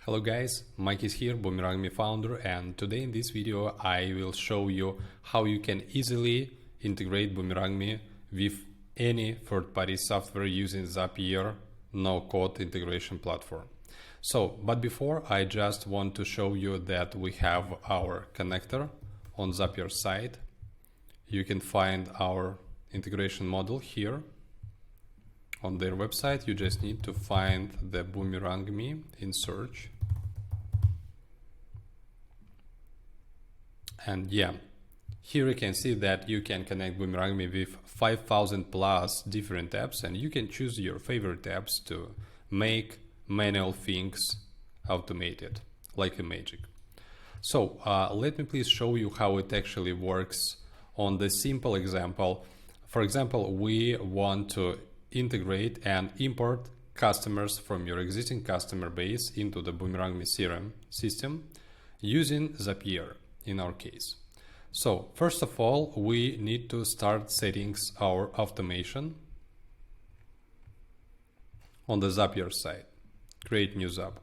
Hello guys, Mike is here, Boomerangme founder, and today in this video I will show you how you can easily integrate Boomerangme with any third-party software using Zapier no-code integration platform. But before, I just want to show you that we have our connector on Zapier site. You can find our integration model here. On their website, you just need to find the Boomerangme in search. And yeah, here you can see that you can connect Boomerangme with 5,000 plus different apps, and you can choose your favorite apps to make manual things automated, like a magic. Let me please show you how it actually works on the simple example. For example, we want to integrate and import customers from your existing customer base into the Boomerangme serum system using Zapier in our case. So first of all, we need to start settings our automation on the Zapier side. Create new Zap.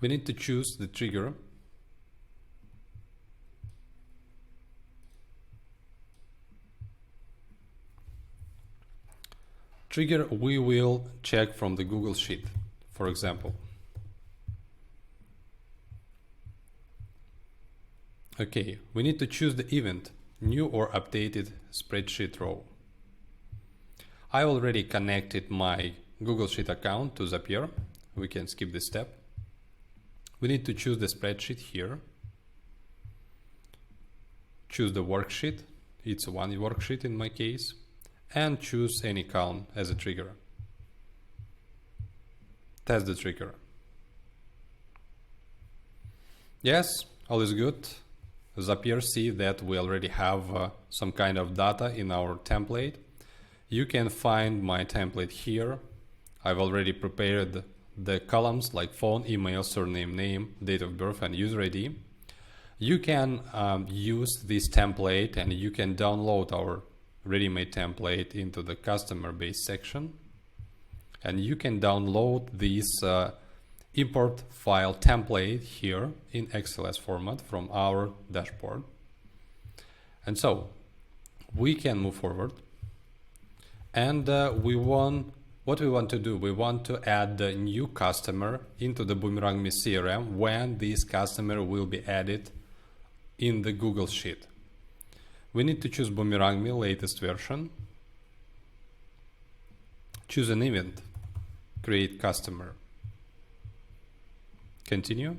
We need to choose the trigger. Trigger we will check from the Google Sheet, for example. Okay, we need to choose the event, new or updated spreadsheet row. I already connected my Google Sheet account to Zapier. We can skip this step. We need to choose the spreadsheet here. Choose the worksheet. It's one worksheet in my case. And choose any column as a trigger. Test the trigger. Yes, all is good. Zapier see that we already have some kind of data in our template. You can find my template here. I've already prepared the columns like phone, email, surname, name, date of birth, and user ID. You can use this template and you can download our ready-made template into the customer base section, and you can download this import file template here in XLS format from our dashboard. And so we can move forward, and what we want to do, we want to add the new customer into the Boomerangme CRM when this customer will be added in the Google Sheet. We need to choose Boomerangme latest version, choose an event, create customer, continue.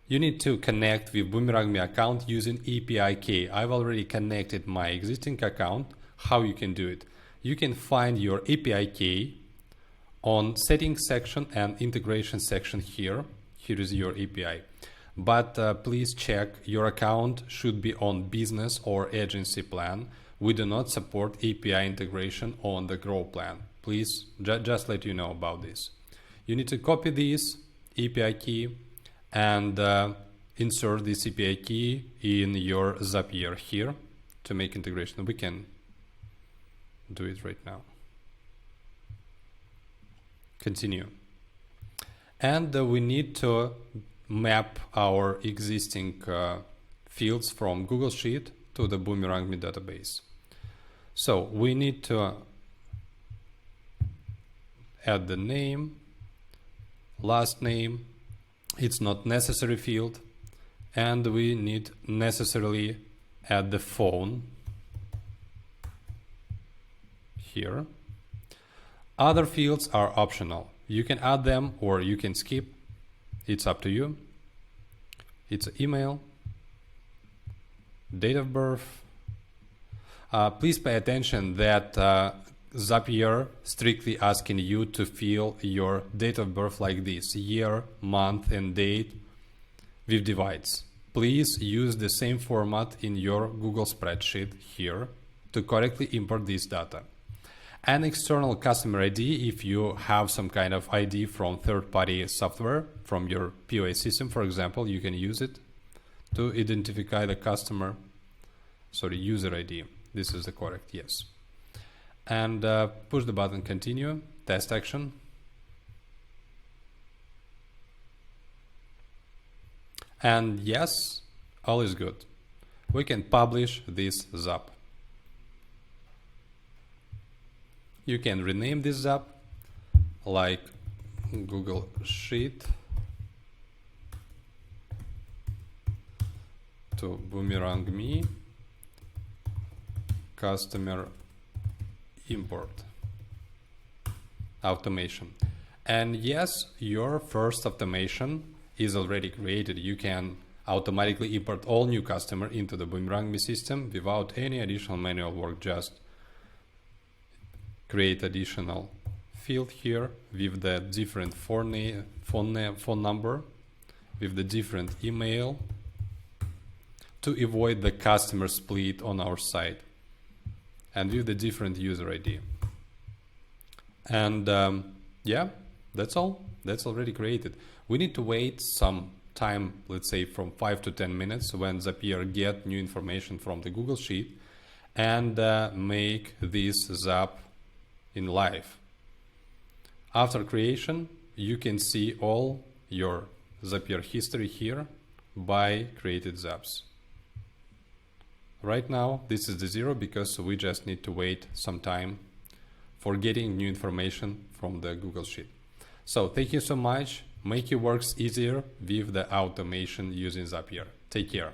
You need to connect with Boomerangme account using API key. I've already connected my existing account. How you can do it? You can find your API key on settings section and integration section here. Here is your API. But please check your account should be on business or agency plan. We do not support API integration on the Grow plan. Please just let you know about this. You need to copy this API key and insert this API key in your Zapier here to make integration. We can do it right now. Continue. And we need to map our existing fields from Google Sheet to the Boomerangme database. So we need to add the name, last name, it's not necessary field, and we need necessarily add the phone here. Other fields are optional. You can add them or you can skip. It's up to you. It's email, date of birth. Please pay attention that Zapier strictly asking you to fill your date of birth like this: year, month, and date with divides. Please use the same format in your Google spreadsheet here to correctly import this data. An external customer ID, if you have some kind of ID from third-party software, from your POS system, for example, you can use it to identify the customer. Sorry, user ID. This is the correct, yes. and push the button continue, test action. And yes, all is good. We can publish this Zap. You can rename this Zap like Google Sheet to Boomerangme customer import automation. And yes, your first automation is already created. You can automatically import all new customer into the Boomerangme system without any additional manual work. Just create additional field here with the different phone number, with the different email, to avoid the customer split on our site, and with the different user ID. And yeah, that's all. That's already created. We need to wait some time, let's say from 5 to 10 minutes, when Zapier get new information from the Google Sheet and make this Zap in live. After creation, you can see all your Zapier history here by created Zaps. Right now, this is the 0 because we just need to wait some time for getting new information from the Google Sheet. So thank you so much. Make your works easier with the automation using Zapier. Take care.